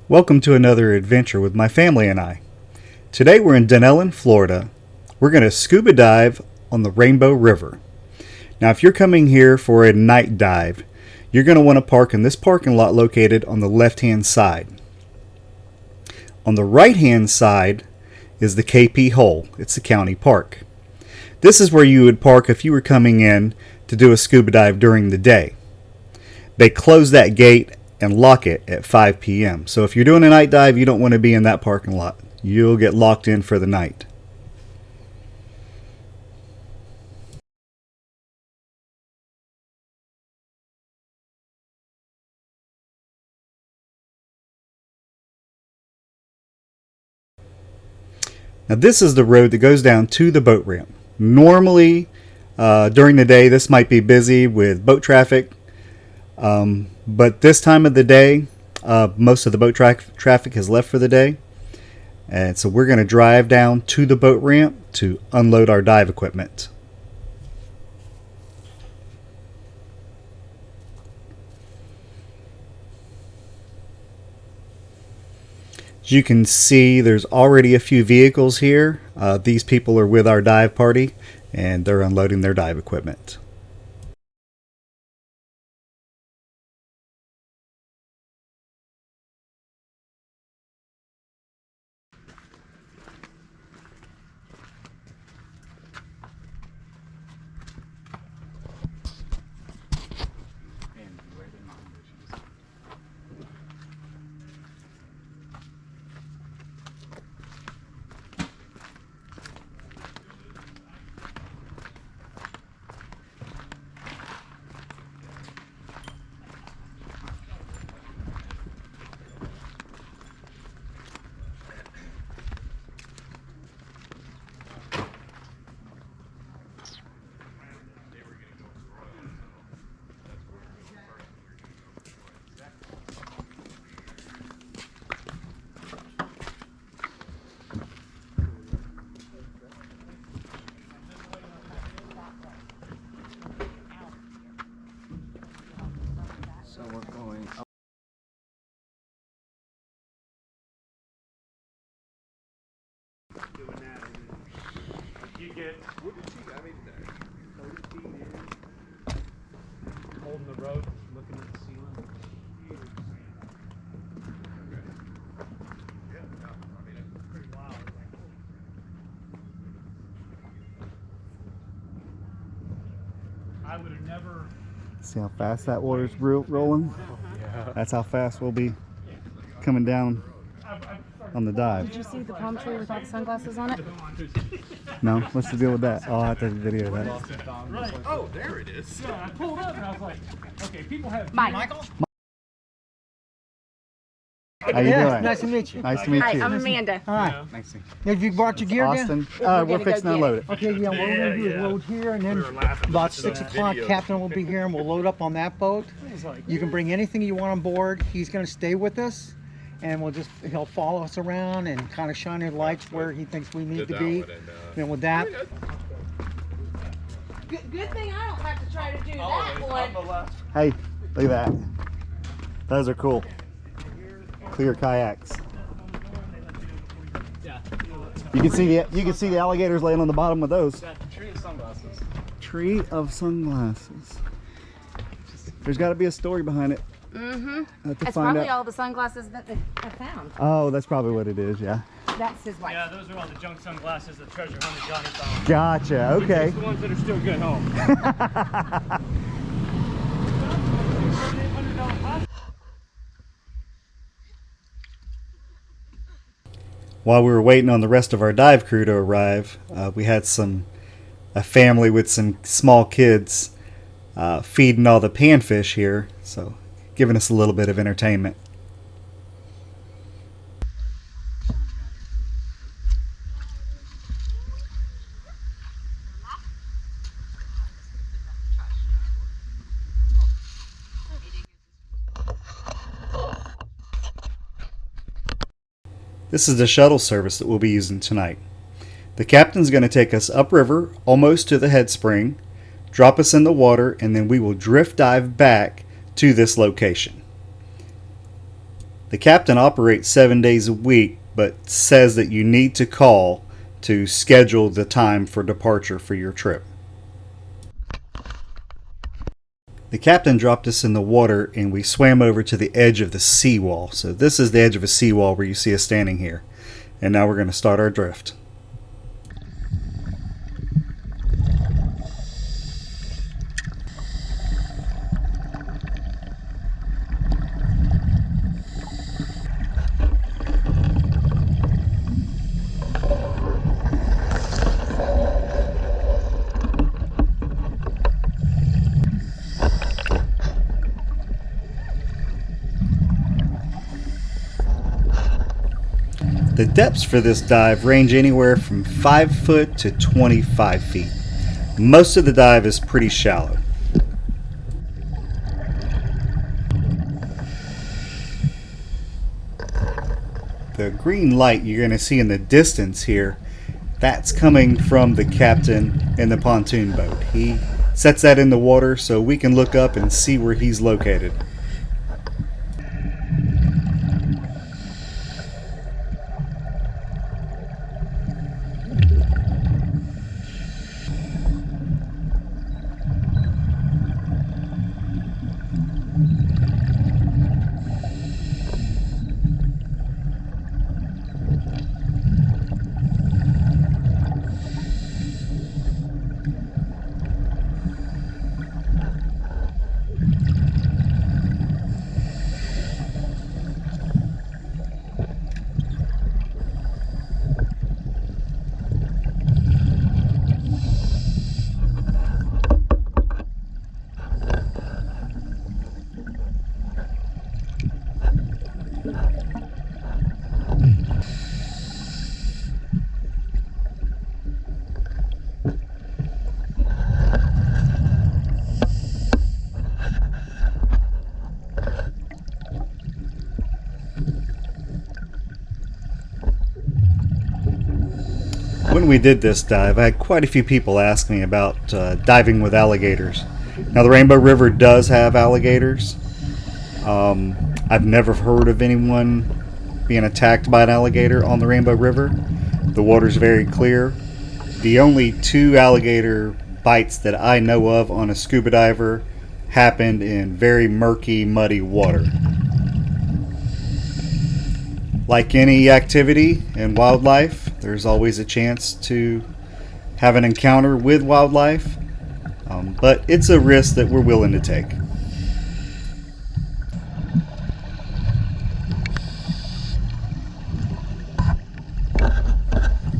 Welcome to another adventure with my family and I. Today we're in Dunnellon, Florida. We're going to scuba dive on the Rainbow River. Now if you're coming here for a night dive, you're going to want to park in this parking lot located on the left-hand side. On the right-hand side is the KP hole. It's the county park. This is where you would park if you were coming in to do a scuba dive during the day. They close that gate and lock it at 5 p.m. So if you're doing a night dive, you don't want to be in that parking lot. You'll get locked in for the night. Now this is the road that goes down to the boat ramp. Normally, during the day, this might be busy with boat traffic. But this time of the day, most of the boat traffic has left for the day. And so we're going to drive down to the boat ramp to unload our dive equipment. As you can see, there's already a few vehicles here. These people are with our dive party and they're unloading their dive equipment. So we're going up. Doing that, and then you get, what did you, 30 feet in, holding the rope, looking at the ceiling. Pretty wild. I would have never. See how fast that water's rolling? Yeah. That's how fast we'll be coming down on the dive. Did you see the palm tree with all the sunglasses on it? No? What's the deal with that? I'll have to video that. Right. Oh, there it is. Yeah, I pulled up and I was like, okay, people have. Michael. How you doing? Nice to meet you. Nice to meet Hi, you. I'm Amanda. All right. Nice to meet Have you brought your you. gear Austin. down? We're fixing to unload it. Okay, yeah, what we're going to do is load here, and then We were laughing about to 6 that o'clock, video. Captain will be here, and we'll load up on that boat. You can bring anything you want on board. He's going to stay with us, and he'll follow us around and kind of shine his lights where he thinks we need to be. Then with that, Good thing I don't have to try to do that one. Hey, look at that. Those are cool. Clear kayaks. You can see the alligators laying on the bottom of those. Tree of sunglasses. Tree of sunglasses. There's got to be a story behind it. Mm-hmm. Have to That's find probably out. all the sunglasses that they have found. Oh, that's probably what it is. Yeah. That's his wife. Yeah, those are all the junk sunglasses that treasure hunter Johnny found. Gotcha. Okay. The ones that are still good home. While we were waiting on the rest of our dive crew to arrive, we had a family with some small kids feeding all the panfish here, so giving us a little bit of entertainment. This is the shuttle service that we'll be using tonight. The captain's going to take us upriver, almost to the head spring, drop us in the water, and then we will drift dive back to this location. The captain operates 7 days a week, but says that you need to call to schedule the time for departure for your trip. The captain dropped us in the water and we swam over to the edge of the seawall. So this is the edge of a seawall where you see us standing here. And now we're going to start our drift. The depths for this dive range anywhere from 5 foot to 25 feet. Most of the dive is pretty shallow. The green light you're going to see in the distance here, that's coming from the captain in the pontoon boat. He sets that in the water so we can look up and see where he's located. When we did this dive, I had quite a few people ask me about diving with alligators. Now, the Rainbow River does have alligators. I've never heard of anyone being attacked by an alligator on the Rainbow River. The water's very clear. The only 2 alligator bites that I know of on a scuba diver happened in very murky, muddy water. Like any activity in wildlife, there's always a chance to have an encounter with wildlife, but it's a risk that we're willing to take.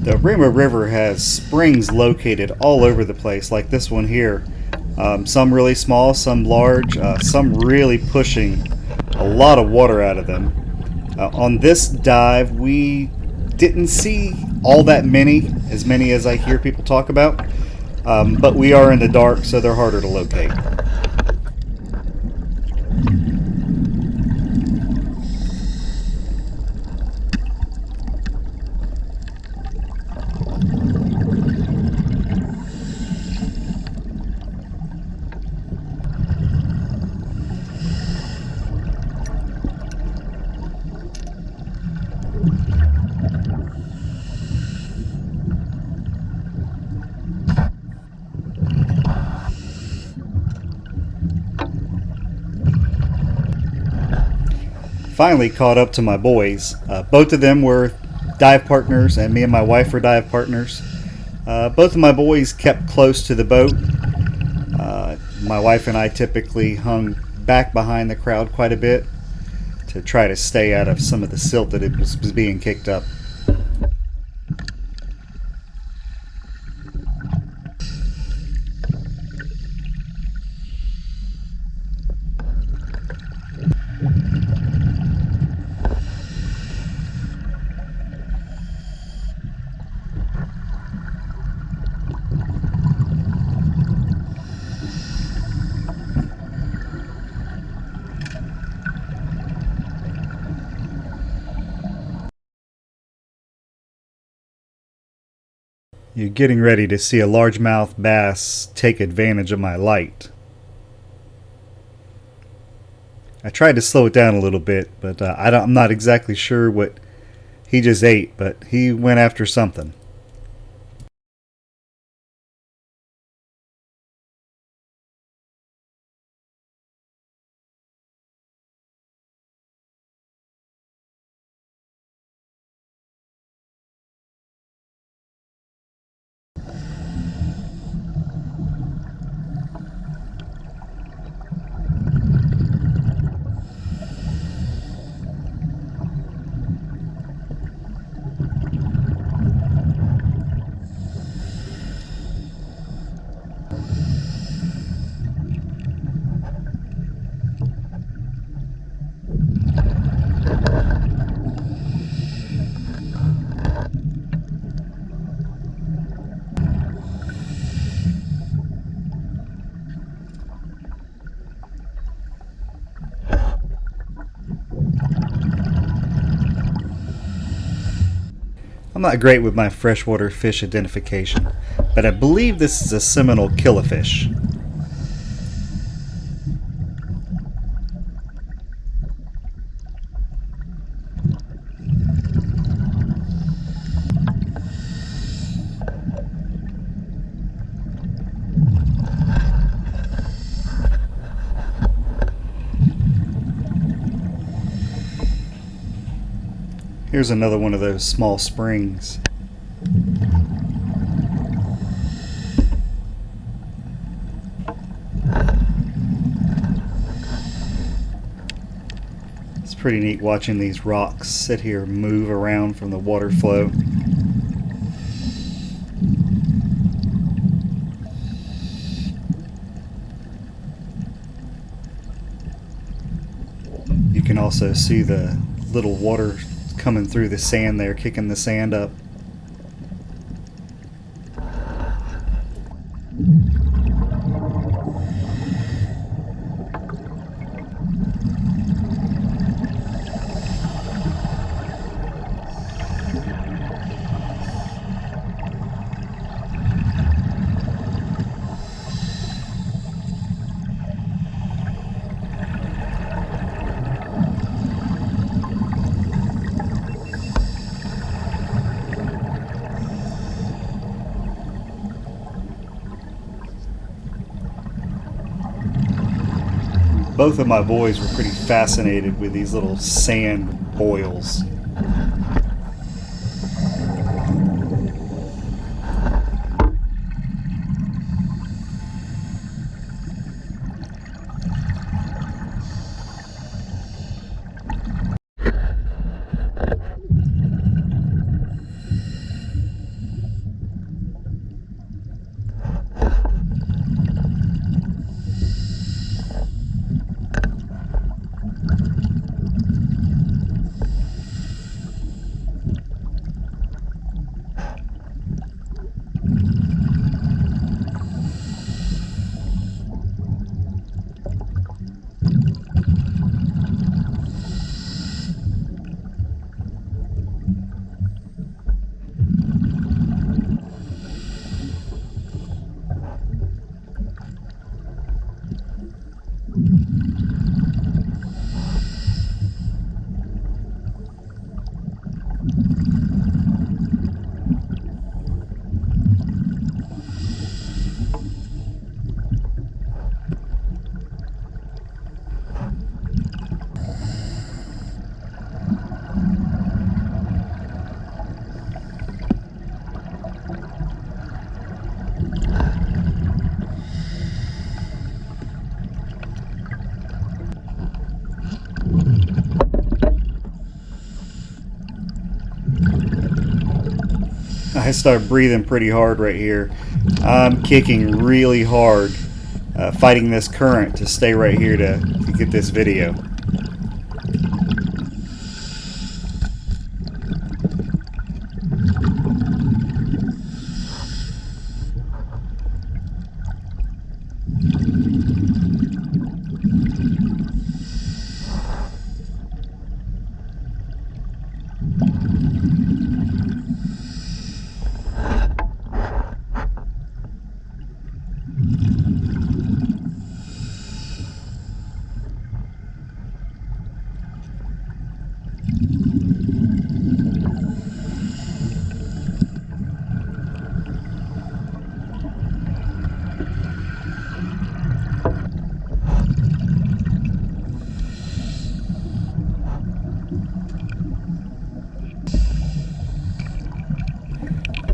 The Rainbow River has springs located all over the place, like this one here. Some really small, some large, some really pushing a lot of water out of them. On this dive, we didn't see all that many, as many as I hear people talk about, but we are in the dark, so they're harder to locate. Finally caught up to my boys. Both of them were dive partners, and me and my wife were dive partners. Both of my boys kept close to the boat. My wife and I typically hung back behind the crowd quite a bit to try to stay out of some of the silt that it was being kicked up. You're getting ready to see a largemouth bass take advantage of my light. I tried to slow it down a little bit, but I'm not exactly sure what he just ate, but he went after something. I'm not great with my freshwater fish identification, but I believe this is a Seminole killifish. Here's another one of those small springs. It's pretty neat watching these rocks sit here move around from the water flow. You can also see the little water coming through the sand there, kicking the sand up. Both of my boys were pretty fascinated with these little sand boils. I start breathing pretty hard right here. I'm kicking really hard, fighting this current to stay right here to get this video.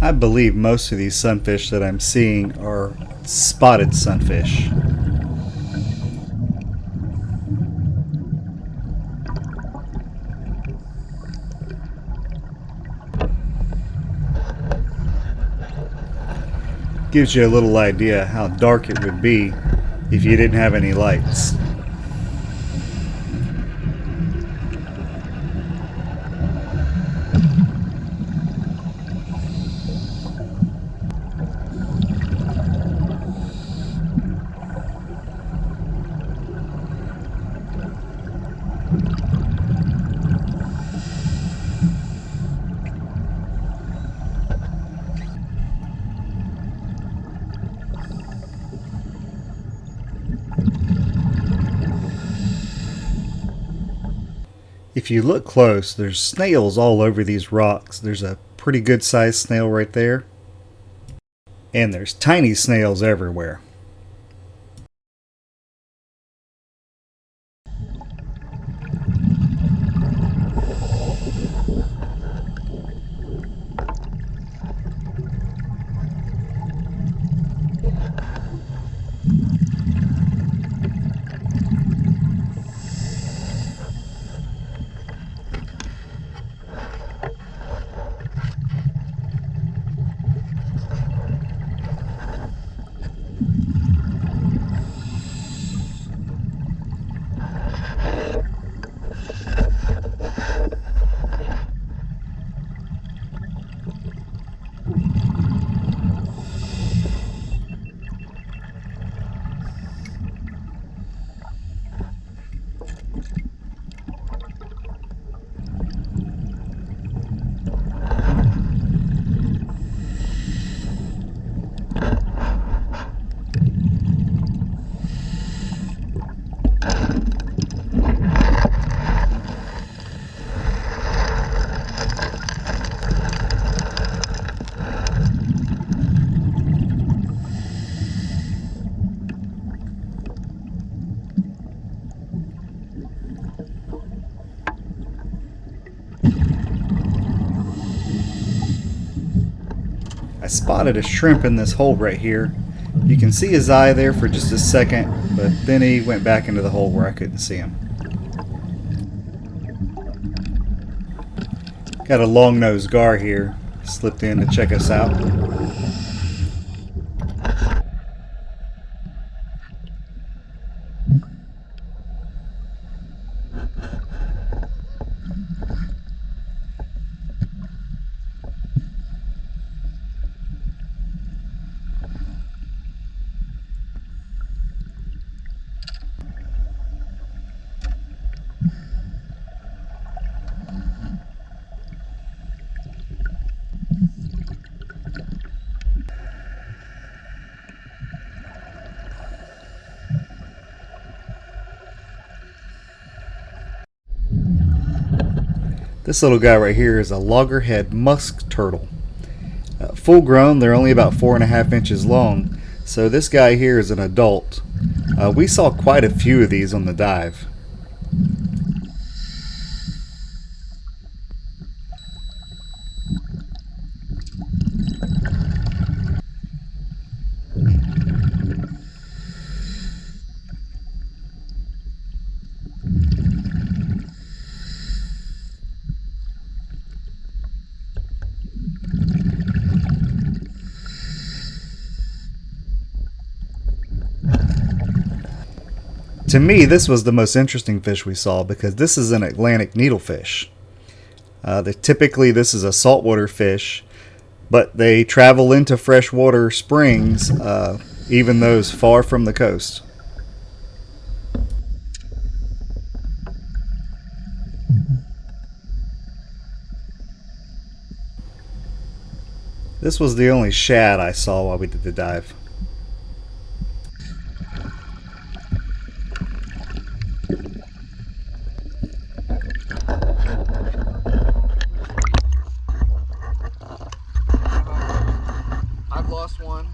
I believe most of these sunfish that I'm seeing are spotted sunfish. Gives you a little idea how dark it would be if you didn't have any lights. If you look close, there's snails all over these rocks. There's a pretty good sized snail right there. And there's tiny snails everywhere. I spotted a shrimp in this hole right here. You can see his eye there for just a second, but then he went back into the hole where I couldn't see him. Got a long-nosed gar here, slipped in to check us out. This little guy right here is a Loggerhead Musk turtle. Full grown, they're only about 4.5 inches long, so this guy here is an adult. We saw quite a few of these on the dive. To me, this was the most interesting fish we saw because this is an Atlantic needlefish. Typically, this is a saltwater fish, but they travel into freshwater springs, even those far from the coast. This was the only shad I saw while we did the dive. I've lost one.